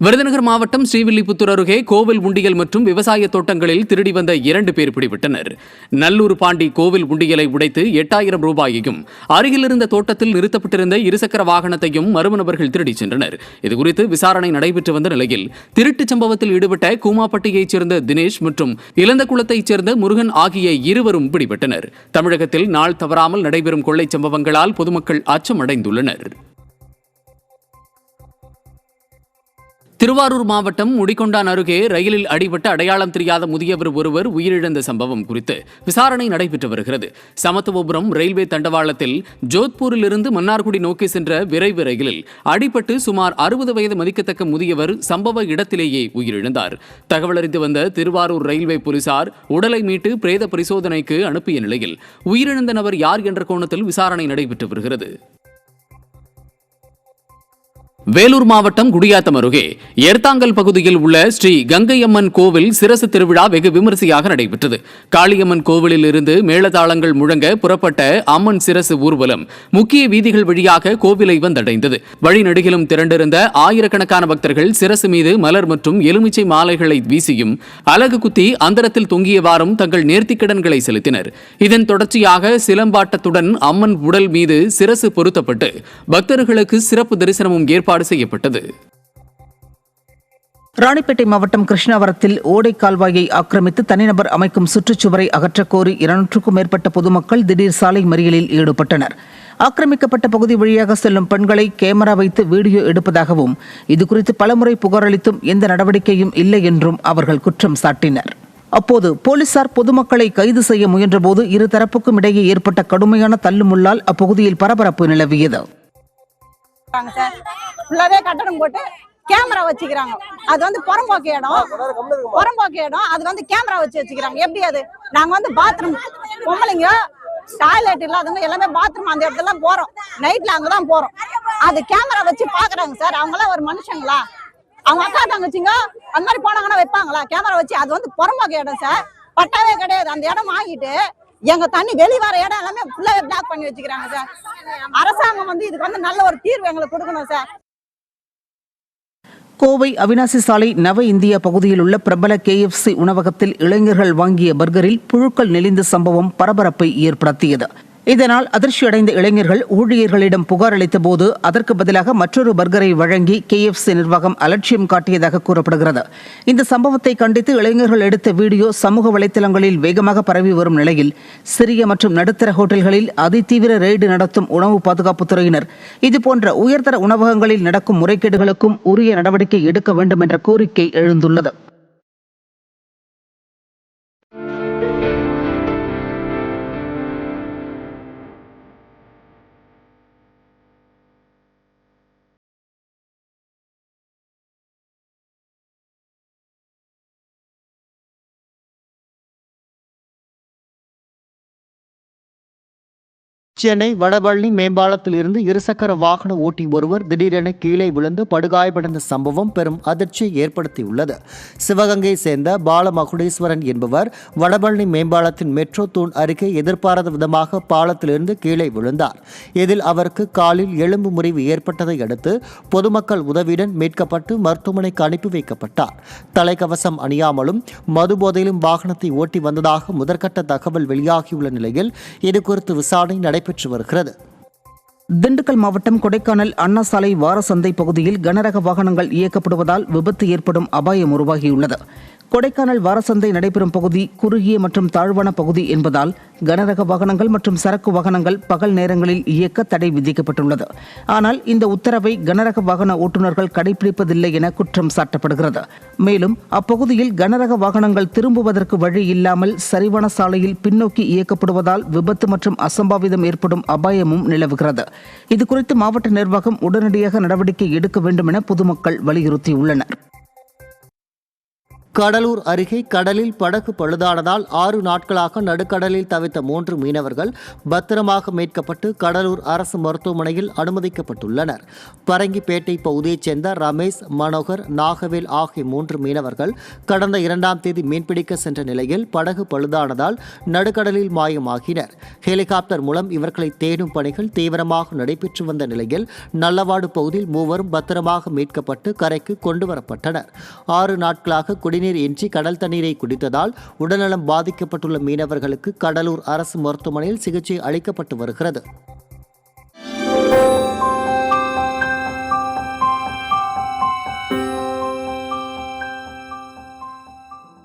விருதுநகர் மாவட்டம் ஸ்ரீவில்லிபுத்தூர் அருகே கோவில் உண்டியல் மற்றும் விவசாய தோட்டங்களில் திருடி வந்த 2 பேர் பிடிபட்டனர். நல்லூர் பாண்டி கோவில் உண்டியலை உடைத்து 8000 ரூபாயையும் அருகில் இருந்த தோட்டத்தில் நிறுத்தப்பட்டிருந்த இருசக்கர வாகனத்தையும் மர்ம நபர்கள் திருடிச் சென்றனர். இதுகுறித்து விசாரணை நடைபெற்று வந்த நிலையில் திருட்டுச் சம்பவத்தில் ஈடுபட்ட கூமாப்பட்டியைச் சேர்ந்த தினேஷ் மற்றும் இளந்தகுளத்தைச் சேர்ந்த முருகன் ஆகிய இருவரும் பிடிபட்டனர். தமிழகத்தில் நாள் தவறாமல் நடைபெறும் கொள்ளைச் சம்பவங்களால் பொதுமக்கள் அச்சமடைந்துள்ளனர். திருவாரூர் மாவட்டம் முடிகொண்டான் அருகே ரயிலில் அடிபட்ட அடையாளம் தெரியாத முதியவர் ஒருவர் உயிரிழந்த சம்பவம் குறித்து விசாரணை நடைபெற்று வருகிறது. சமத்துவபுரம் ரயில்வே தண்டவாளத்தில் ஜோத்பூரிலிருந்து மன்னார்குடி நோக்கி சென்ற விரைவு ரயிலில் அடிபட்டு சுமார் 60 வயது மதிக்கத்தக்க முதியவர் சம்பவ இடத்திலேயே உயிரிழந்தார். தகவலறிந்து வந்த திருவாரூர் ரயில்வே போலீசார் உடலை மீட்டு பிரேத பரிசோதனைக்கு அனுப்பிய நிலையில் உயிரிழந்த நபர் யார் என்ற கோணத்தில் விசாரணை நடைபெற்று வருகிறது. வேலூர் மாவட்டம் குடியாத்தம் அருகே ஏர்த்தாங்கல் பகுதியில் உள்ள ஸ்ரீ கங்கையம்மன் கோவில் சிரசு திருவிழா வெகு விமரிசையாக நடைபெற்றது. காளியம்மன் கோவிலில் இருந்து மேளதாளங்கள் முழங்க புறப்பட்ட அம்மன் சிரசு ஊர்வலம் முக்கிய வீதிகள் வழியாக கோவிலை வந்தடைந்தது. வழிநெடுகிலும் திரண்டிருந்த ஆயிரக்கணக்கான பக்தர்கள் சிரசு மீது மலர் மற்றும் எலுமிச்சை மாலைகளை வீசியும் அலகு குத்தி அந்தரத்தில் தொங்கியவாறும் தங்கள் நேர்த்திக்கடன்களை செலுத்தினர். இதன் தொடர்ச்சியாக சிலம்பாட்டத்துடன் அம்மன் உடல் மீது சிரசு பொருத்தப்பட்டு பக்தர்களுக்கு சிறப்பு தரிசனமும் ஏற்பாடு செய்யப்பட்டது. ராணிப்பேட்டை மாவட்டம் கிருஷ்ணாவரத்தில் ஓடை கால்வாயை ஆக்கிரமித்து தனிநபர் அமைக்கும் சுற்றுச்சுவரை அகற்றக்கோரி 200க்கும் மேற்பட்ட பொதுமக்கள் திடீர் சாலை மறியலில் ஈடுபட்டனர். ஆக்கிரமிக்கப்பட்ட பகுதி வழியாக செல்லும் பெண்களை கேமரா வைத்து வீடியோ எடுப்பதாகவும் இதுகுறித்து பலமுறை புகார் அளித்தும் எந்த நடவடிக்கையும் இல்லை என்றும் அவர்கள் குற்றம் சாட்டினர். அப்போது போலீசார் பொதுமக்களை கைது செய்ய முயன்றபோது இருதரப்புக்கும் இடையே ஏற்பட்ட கடுமையான தள்ளுமுள்ளால் அப்பகுதியில் பரபரப்பு நிலவியது. கட்டணம் போட்டு கேமரா வச்சுக்கிறாங்க. அது வந்து புறம்போக்கு இடம் அது கேமரா வச்சுக்கிறாங்க. எப்படி அது? நாங்க பாத்ரூம் பொம்பளைங்க டாய்லெட் இல்லாதவங்க எல்லாமே பாத்ரூம் அந்த இடத்துல போறோம். நைட்ல அங்கதான் போறோம். அது கேமரா வச்சு பாக்குறாங்க சார். அவங்க எல்லாம் ஒரு மனுஷங்களா? அவங்க அக்கா தங்கச்சிங்க அந்த மாதிரி போனாங்கன்னா வைப்பாங்களா கேமரா வச்சு? அது புறம்போக்கு இடம் சார், பட்டாவே கிடையாது. அந்த இடம் வாங்கிட்டு எங்க தண்ணி வெளி வர இடம் எல்லாமே ஃபுல்லாவே பிளாக் பண்ணி வச்சுக்கிறாங்க சார். அரசாங்கம் இதுக்கு நல்ல ஒரு தீர்வு எங்களுக்கு கொடுக்கணும் சார். கோவை அவினாசி சாலை நவ இந்தியா பகுதியில் உள்ள பிரபல KFC உணவகத்தில் இளைஞர்கள் வாங்கிய பர்கரில் புழுக்கள் நெளிந்த சம்பவம் பரபரப்பை ஏற்படுத்தியது. இதனால் அதிர்ச்சியடைந்த இளைஞர்கள் ஊழியர்களிடம் புகார் அளித்த போது அதற்கு பதிலாக மற்றொரு பர்கரை வழங்கி KFC நிர்வாகம் அலட்சியம் காட்டியதாக கூறப்படுகிறது. இந்த சம்பவத்தை கண்டித்து இளைஞர்கள் எடுத்த வீடியோ சமூக வலைதளங்களில் வேகமாக பரவி வரும் நிலையில் சிறிய மற்றும் நடுத்தர ஹோட்டல்களில் அதிதீவிர ரெய்டு நடத்தும் உணவு பாதுகாப்புத்துறையினர் இதுபோன்ற உயர்தர உணவகங்களில் நடக்கும் முறைகேடுகளுக்கும் உரிய நடவடிக்கை எடுக்க வேண்டும் என்ற கோரிக்கை எழுந்துள்ளது. சென்னை வடபழனி மேம்பாலத்தில் இருந்து இருசக்கர வாகன ஓட்டி ஒருவர் திடீரென கீழே விழுந்து படுகாயமடைந்த சம்பவம் பெரும் அதிர்ச்சியை ஏற்படுத்தியுள்ளது. சிவகங்கை சேர்ந்த பாலமகுடேஸ்வரன் என்பவர் வடபழனி மேம்பாலத்தின் மெட்ரோ தூண் அருகே எதிர்பாராத விதமாக பாலத்திலிருந்து கீழே விழுந்தார். இதில் அவருக்கு காலில் எலும்பு முறிவு ஏற்பட்டதை அடுத்து பொதுமக்கள் உதவியுடன் மீட்கப்பட்டு மருத்துவமனைக்கு அனுப்பி வைக்கப்பட்டார். தலைக்கவசம் அணியாமலும் மதுபோதையிலும் வாகனத்தை ஓட்டி வந்ததாக முதற்கட்ட தகவல் வெளியாகியுள்ள நிலையில் இதுகுறித்து விசாரணை நடைபெற்று வருகிறது. திண்டுக்கல் மாவட்டம் கொடைக்கானல் அண்ணா சாலை வார சந்தை பகுதியில் கனரக வாகனங்கள் இயக்கப்படுவதால் விபத்து ஏற்படும் அபாயம் உருவாகியுள்ளது. கொடைக்கானல் வாரசந்தை நடைபெறும் பகுதி குறுகிய மற்றும் தாழ்வான பகுதி என்பதால் கனரக வாகனங்கள் மற்றும் சரக்கு வாகனங்கள் பகல் நேரங்களில் இயக்க தடை விதிக்கப்பட்டுள்ளது. ஆனால் இந்த உத்தரவை கனரக வாகன ஓட்டுநர்கள் கடைபிடிப்பதில்லை என குற்றம் சாட்டப்படுகிறது. மேலும் அப்பகுதியில் கனரக வாகனங்கள் திரும்புவதற்கு வழி இல்லாமல் சரிவான சாலையில் பின்னோக்கி இயக்கப்படுவதால் விபத்து மற்றும் அசம்பாவிதம் ஏற்படும் அபாயமும் நிலவுகிறது. இதுகுறித்து மாவட்ட நிர்வாகம் உடனடியாக நடவடிக்கை எடுக்க வேண்டும் என பொதுமக்கள் வலியுறுத்தியுள்ளனர். கடலூர் அருகே கடலில் படகு பழுதானதால் 6 நாட்களாக நடுக்கடலில் தவித்த 3 மீனவர்கள் பத்திரமாக மீட்கப்பட்டு கடலூர் அரசு மருத்துவமனையில் அனுமதிக்கப்பட்டுள்ளனர். பரங்கிப்பேட்டை பகுதியைச் சேர்ந்த ரமேஷ், மனோகர், நாகவேல் ஆகிய 3 மீனவர்கள் கடந்த 2ஆம் தேதி மீன்பிடிக்க சென்ற நிலையில் படகு பழுதானதால் நடுக்கடலில் மாயமாகினர். ஹெலிகாப்டர் மூலம் இவர்களை தேடும் பணிகள் தீவிரமாக நடைபெற்று வந்த நிலையில் நல்லவாடு பகுதியில் 3 பத்திரமாக மீட்கப்பட்டு கரைக்கு கொண்டுவரப்பட்டனர். 6 நாட்களாக குடிநீர் இன்றி கடல் தண்ணீரை குடித்ததால் உடல்நலம் பாதிக்கப்பட்டுள்ள மீனவர்களுக்கு கடலூர் அரசு மருத்துவமனையில் சிகிச்சை அளிக்கப்பட்டு வருகிறது.